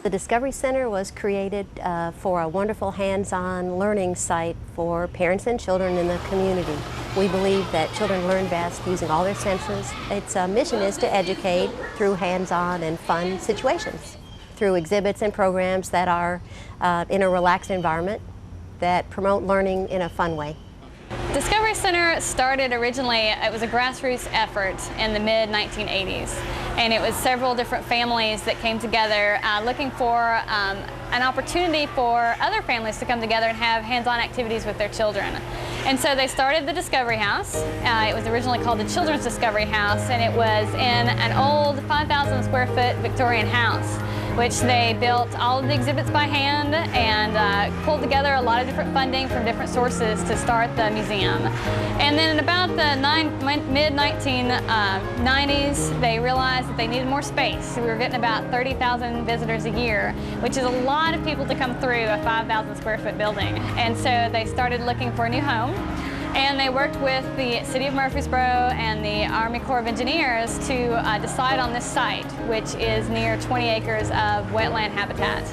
The Discovery Center was created for a wonderful hands-on learning site for parents and children in the community. We believe that children learn best using all their senses. Its mission is to educate through hands-on and fun situations, through exhibits and programs that are in a relaxed environment that promote learning in a fun way. Discovery Center started originally, it was a grassroots effort in the mid-1980s, and it was several different families that came together looking for an opportunity for other families to come together and have hands-on activities with their children. And so they started the Discovery House. It was originally called the Children's Discovery House, and it was in an old 5,000 square foot Victorian house, which they built all of the exhibits by hand and pulled together a lot of different funding from different sources to start the museum. And then in about the mid-1990s, they realized that they needed more space. We were getting about 30,000 visitors a year, which is a lot of people to come through a 5,000 square foot building. And so they started looking for a new home. And they worked with the City of Murfreesboro and the Army Corps of Engineers to decide on this site, which is near 20 acres of wetland habitat.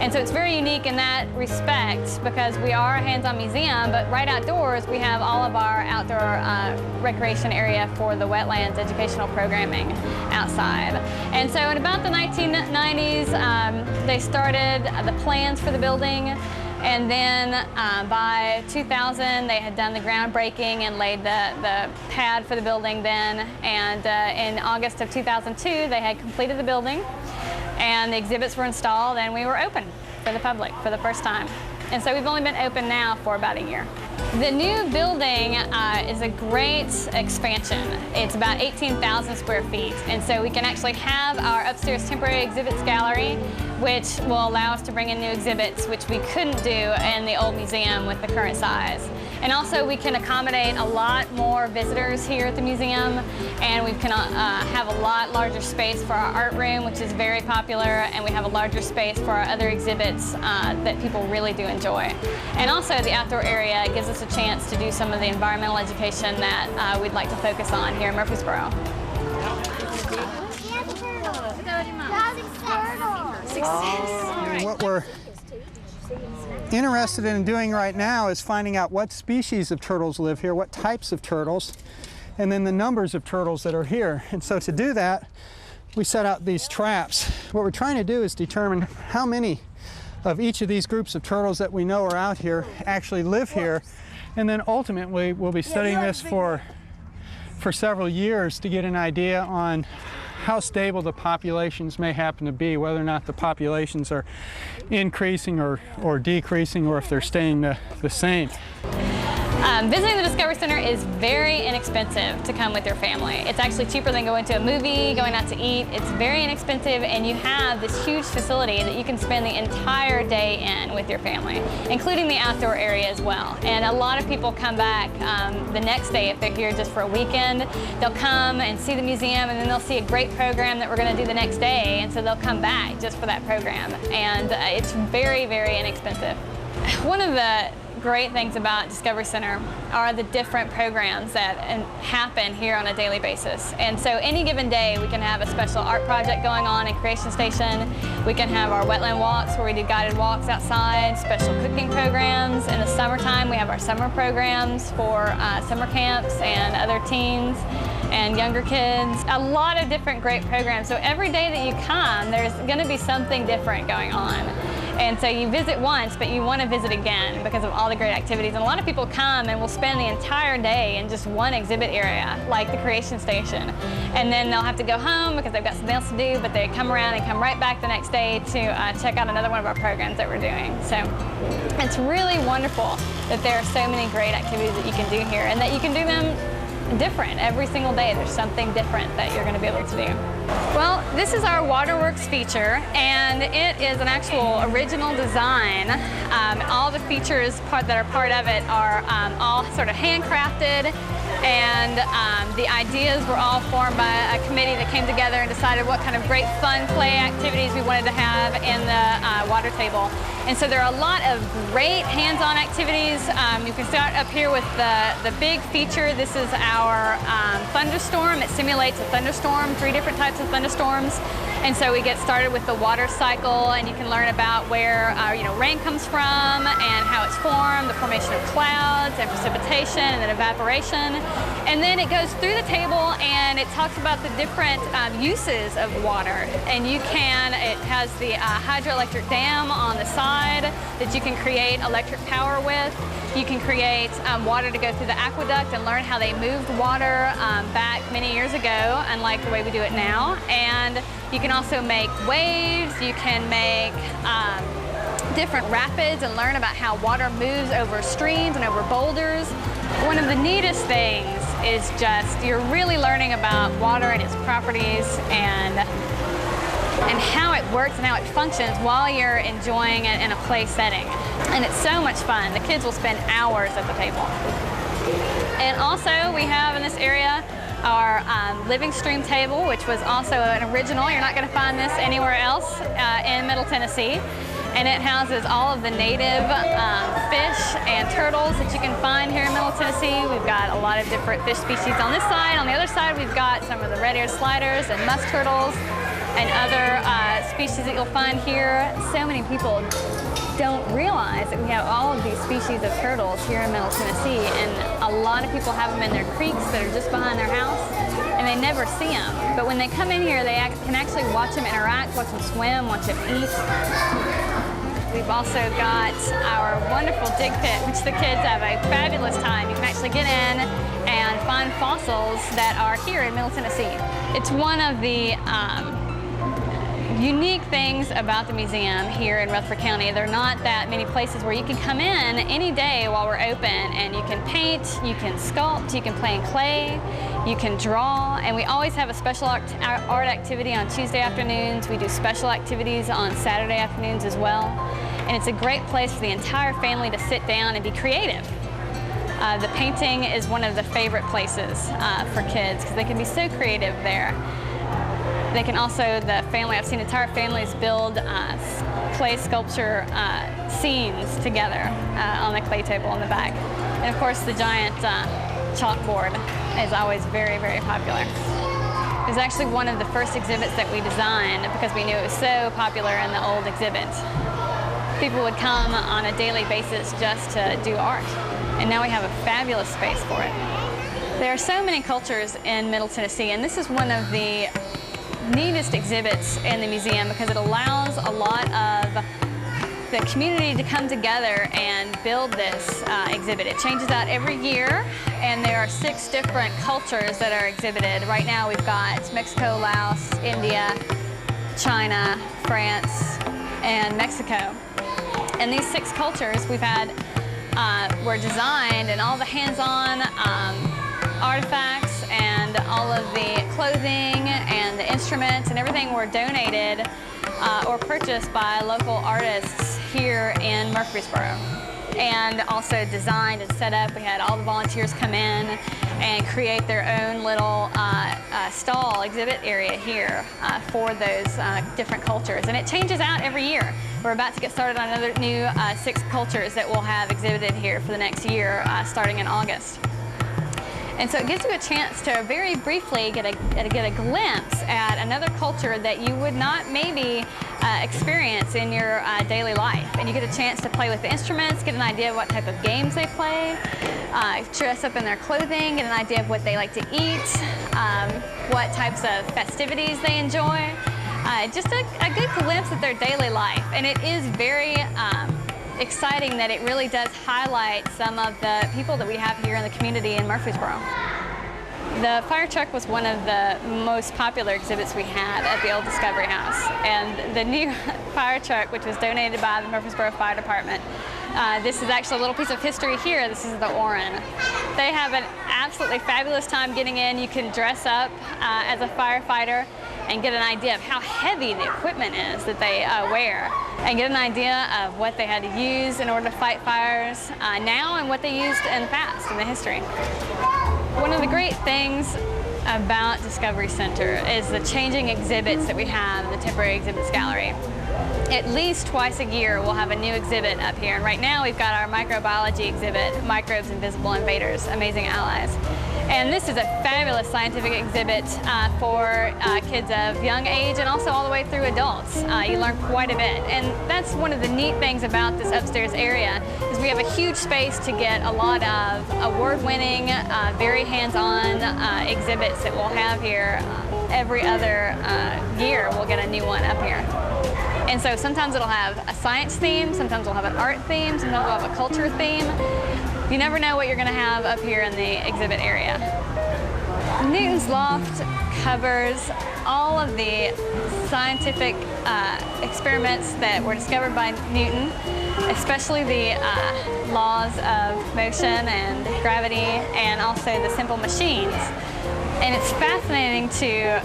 And so it's very unique in that respect because we are a hands-on museum, but right outdoors we have all of our outdoor recreation area for the wetlands educational programming outside. And so in about the 1990s, they started the plans for the building. And then by 2000, they had done the groundbreaking and laid the pad for the building then. And in August of 2002, they had completed the building, and the exhibits were installed, and we were open for the public for the first time. And so we've only been open now for about a year. The new building is a great expansion. It's about 18,000 square feet, and so we can actually have our upstairs temporary exhibits gallery, which will allow us to bring in new exhibits, which we couldn't do in the old museum with the current size. And also we can accommodate a lot more visitors here at the museum, and we can have a lot larger space for our art room, which is very popular, and we have a larger space for our other exhibits that people really do enjoy. And also the outdoor area gives us a chance to do some of the environmental education that we'd like to focus on here in Murfreesboro. What we're interested in doing right now is finding out what species of turtles live here, what types of turtles, and then the numbers of turtles that are here. And so to do that, we set out these traps. What we're trying to do is determine how many of each of these groups of turtles that we know are out here actually live here. And then ultimately we'll be studying this for several years to get an idea on how stable the populations may happen to be, whether or not the populations are increasing or decreasing, or if they're staying the same. Visiting the Discovery Center is very inexpensive to come with your family. It's actually cheaper than going to a movie, going out to eat. It's very inexpensive, and you have this huge facility that you can spend the entire day in with your family, including the outdoor area as well. And a lot of people come back the next day if they're here just for a weekend. They'll come and see the museum, and then they'll see a great program that we're going to do the next day, and so they'll come back just for that program. And it's very, very inexpensive. One of the great things about Discovery Center are the different programs that happen here on a daily basis. And so any given day we can have a special art project going on in Creation Station. We can have our wetland walks where we do guided walks outside, special cooking programs. In the summertime we have our summer programs for summer camps and other teens and younger kids. A lot of different great programs. So every day that you come, there's going to be something different going on. And so you visit once, but you want to visit again because of all the great activities. And a lot of people come and will spend the entire day in just one exhibit area, like the Creation Station. And then they'll have to go home because they've got something else to do, but they come around and come right back the next day to check out another one of our programs that we're doing. So it's really wonderful that there are so many great activities that you can do here, and that you can do them different every single day. There's something different that you're going to be able to do. Well, this is our Waterworks feature, and it is an actual original design. All the features that are part of it are all sort of handcrafted, and the ideas were all formed by a committee that came together and decided what kind of great fun play activities we wanted to have in the water table. And so there are a lot of great hands-on activities. You can start up here with the big feature. This is our thunderstorm. It simulates a thunderstorm, 3 different types of thunderstorms. And so we get started with the water cycle, and you can learn about where rain comes from and how it's formed, the formation of clouds and precipitation and then evaporation. And then it goes through the table and it talks about the different uses of water. And it has the hydroelectric dam on the side that you can create electric power with. You can create water to go through the aqueduct and learn how they moved water back many years ago, unlike the way we do it now. And you can also make waves, you can make different rapids and learn about how water moves over streams and over boulders. One of the neatest things is just you're really learning about water and its properties and how it works and how it functions while you're enjoying it in a play setting. And it's so much fun. The kids will spend hours at the table. And also we have in this area our living stream table, which was also an original. You're not going to find this anywhere else in Middle Tennessee. And it houses all of the native fish and turtles that you can find here in Middle Tennessee. We've got a lot of different fish species on this side. On the other side, we've got some of the red-eared sliders and musk turtles and other species that you'll find here. So many people don't realize that we have all of these species of turtles here in Middle Tennessee, and a lot of people have them in their creeks that are just behind their house, and they never see them. But when they come in here, they can actually watch them interact, watch them swim, watch them eat. We've also got our wonderful dig pit, which the kids have a fabulous time. You can actually get in and find fossils that are here in Middle Tennessee. It's one of the unique things about the museum here in Rutherford County. There are not that many places where you can come in any day while we're open and you can paint, you can sculpt, you can play in clay, you can draw, and we always have a special art activity on Tuesday afternoons. We do special activities on Saturday afternoons as well. And it's a great place for the entire family to sit down and be creative. The painting is one of the favorite places for kids because they can be so creative there. They can also, I've seen entire families build clay sculpture scenes together on the clay table in the back. And of course the giant chalkboard is always very, very popular. It was actually one of the first exhibits that we designed because we knew it was so popular in the old exhibit. People would come on a daily basis just to do art. And now we have a fabulous space for it. There are so many cultures in Middle Tennessee, and this is one of the neatest exhibits in the museum because it allows a lot of the community to come together and build this exhibit. It changes out every year, and there are 6 different cultures that are exhibited. Right now we've got Mexico, Laos, India, China, France, and Mexico. And these 6 cultures we've had were designed, and all the hands-on artifacts and all of the clothing and the instruments and everything were donated or purchased by local artists here in Murfreesboro. And also designed and set up. We had all the volunteers come in and create their own little stall exhibit area here for those different cultures. And it changes out every year. We're about to get started on another new 6 cultures that we'll have exhibited here for the next year starting in August. And so it gives you a chance to very briefly get a glimpse at another culture that you would not maybe experience in your daily life. And you get a chance to play with the instruments, get an idea of what type of games they play, dress up in their clothing, get an idea of what they like to eat, what types of festivities they enjoy. Just a good glimpse at their daily life. And it is very exciting that it really does highlight some of the people that we have here in the community in Murfreesboro. The fire truck was one of the most popular exhibits we had at the old Discovery House. And the new fire truck, which was donated by the Murfreesboro Fire Department, this is actually a little piece of history here. This is the Orin. They have an absolutely fabulous time getting in. You can dress up as a firefighter and get an idea of how heavy the equipment is that they wear, and get an idea of what they had to use in order to fight fires now and what they used in the past, in the history. One of the great things about Discovery Center is the changing exhibits that we have in the temporary exhibits gallery. At least twice a year we'll have a new exhibit up here, and right now we've got our microbiology exhibit, Microbes, Invisible Invaders, Amazing Allies. And this is a fabulous scientific exhibit for kids of young age and also all the way through adults. You learn quite a bit. And that's one of the neat things about this upstairs area is we have a huge space to get a lot of award-winning, very hands-on exhibits that we'll have here. Every other year we'll get a new one up here. And so sometimes it'll have a science theme, sometimes it'll have an art theme, sometimes it'll have a culture theme. You never know what you're going to have up here in the exhibit area. Newton's loft covers all of the scientific experiments that were discovered by Newton, especially the laws of motion and gravity, and also the simple machines. And it's fascinating to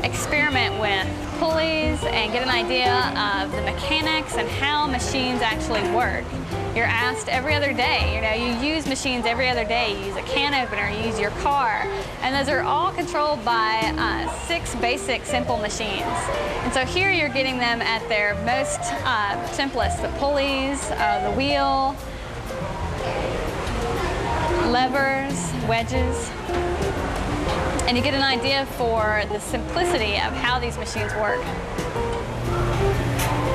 experiment with pulleys and get an idea of the mechanics and how machines actually work. You're asked every other day, you use machines every other day. You use a can opener, you use your car, and those are all controlled by 6 basic simple machines. And so here you're getting them at their most simplest, the pulleys, the wheel, levers, wedges. And you get an idea for the simplicity of how these machines work.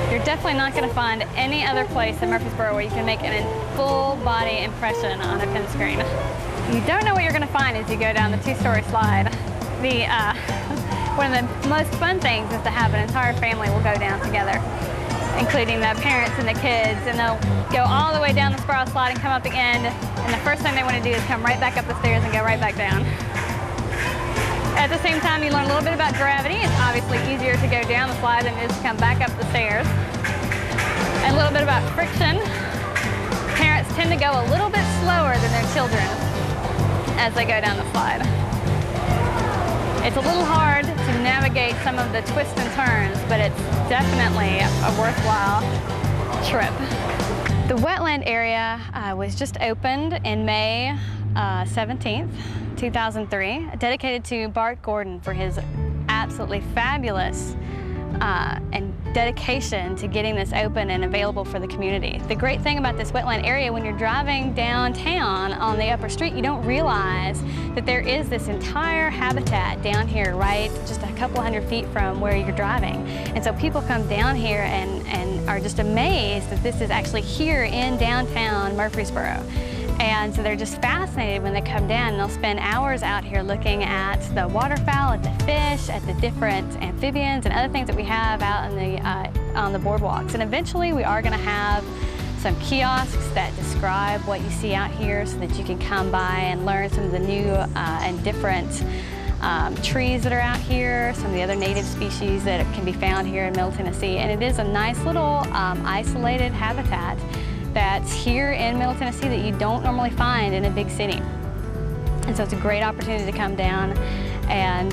You're definitely not going to find any other place in Murfreesboro where you can make an full body impression on a pin screen. You don't know what you're going to find as you go down the 2-story slide. One of the most fun things is to have an entire family will go down together, including the parents and the kids, and they'll go all the way down the spiral slide and come up the end, and the first thing they want to do is come right back up the stairs and go right back down. At the same time, you learn a little bit about gravity. It's obviously easier to go down the slide than it is to come back up the stairs. And a little bit about friction. Parents tend to go a little bit slower than their children as they go down the slide. It's a little hard to navigate some of the twists and turns, but it's definitely a worthwhile trip. The wetland area was just opened in May 17th. 2003, dedicated to Bart Gordon for his absolutely fabulous and dedication to getting this open and available for the community. The great thing about this wetland area, when you're driving downtown on the upper street, you don't realize that there is this entire habitat down here, right just a couple hundred feet from where you're driving. And so people come down here and are just amazed that this is actually here in downtown Murfreesboro. And so they're just fascinated when they come down, and they'll spend hours out here looking at the waterfowl, at the fish, at the different amphibians and other things that we have out in on the boardwalks. And eventually we are going to have some kiosks that describe what you see out here so that you can come by and learn some of the new and different trees that are out here, some of the other native species that can be found here in Middle Tennessee. And it is a nice little isolated habitat that's here in Middle Tennessee that you don't normally find in a big city. And so it's a great opportunity to come down and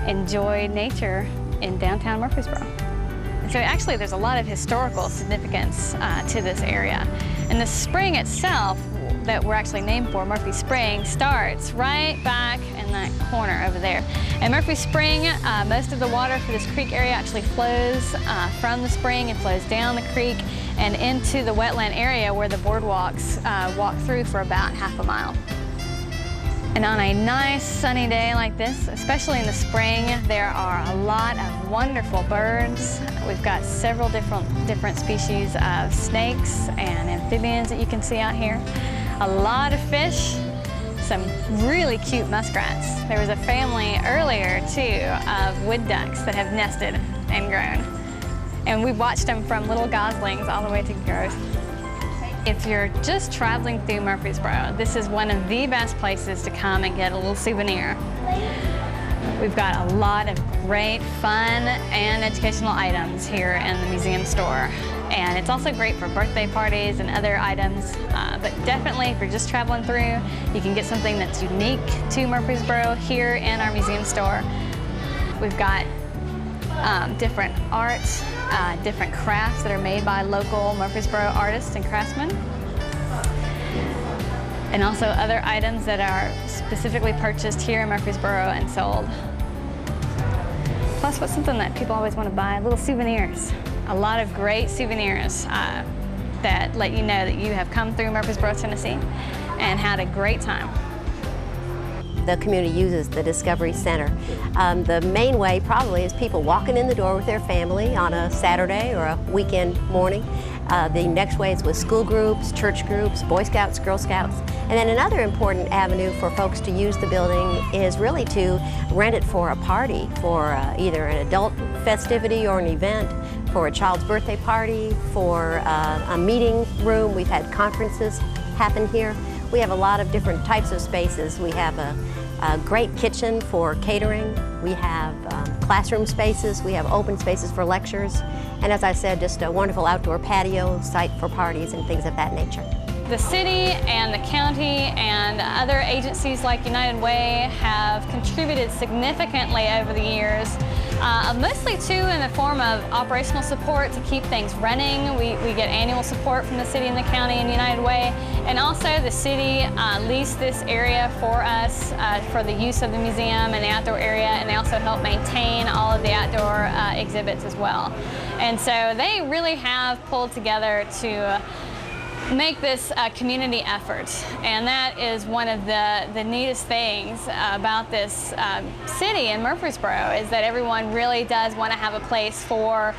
enjoy nature in downtown Murfreesboro. And so actually there's a lot of historical significance to this area. And the spring itself that we're actually named for, Murphy Spring, starts right back in that corner over there. And Murphy Spring, most of the water for this creek area actually flows from the spring and flows down the creek and into the wetland area where the boardwalks walk through for about half a mile. And on a nice sunny day like this, especially in the spring, there are a lot of wonderful birds. We've got several different species of snakes and amphibians that you can see out here. A lot of fish, some really cute muskrats. There was a family earlier too of wood ducks that have nested and grown. And we've watched them from little goslings all the way to growth. If you're just traveling through Murfreesboro, this is one of the best places to come and get a little souvenir. We've got a lot of great fun and educational items here in the museum store. And it's also great for birthday parties and other items. But definitely, if you're just traveling through, you can get something that's unique to Murfreesboro here in our museum store. We've got different art, different crafts that are made by local Murfreesboro artists and craftsmen. And also other items that are specifically purchased here in Murfreesboro and sold. Plus, what's something that people always want to buy? Little souvenirs. A lot of great souvenirs that let you know that you have come through Murfreesboro, Tennessee and had a great time. the community uses the Discovery Center. The main way probably is people walking in the door with their family on a Saturday or a weekend morning. The next way is with school groups, church groups, Boy Scouts, Girl Scouts. And then another important avenue for folks to use the building is really to rent it for a party, for either an adult festivity or an event, for a child's birthday party, for a meeting room. We've had conferences happen here. We have a lot of different types of spaces. We have a great kitchen for catering. We have classroom spaces. We have open spaces for lectures. And as I said, just a wonderful outdoor patio site for parties and things of that nature. The city and the county and other agencies like United Way have contributed significantly over the years, mostly too in the form of operational support to keep things running. We get annual support from the city and the county and United Way, and also the city leased this area for us for the use of the museum and the outdoor area, and they also help maintain all of the outdoor exhibits as well. And so they really have pulled together to make this a community effort, and that is one of the neatest things about this city in Murfreesboro, is that everyone really does want to have a place for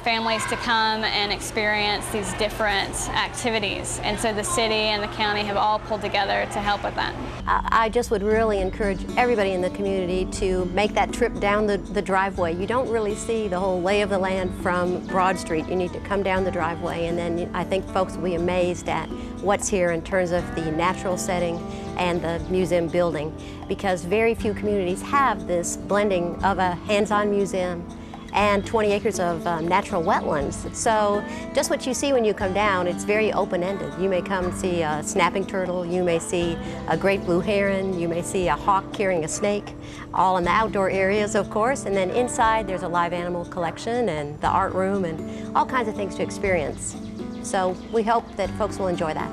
families to come and experience these different activities, and so the city and the county have all pulled together to help with that. I just would really encourage everybody in the community to make that trip down the driveway. You don't really see the whole lay of the land from Broad Street. You need to come down the driveway, and then I think folks will be amazed at what's here in terms of the natural setting and the museum building, because very few communities have this blending of a hands-on museum and 20 acres of natural wetlands. So just what you see when you come down, it's very open-ended. You may come and see a snapping turtle, you may see a great blue heron, you may see a hawk carrying a snake, all in the outdoor areas, of course, and then inside there's a live animal collection and the art room and all kinds of things to experience. So we hope that folks will enjoy that.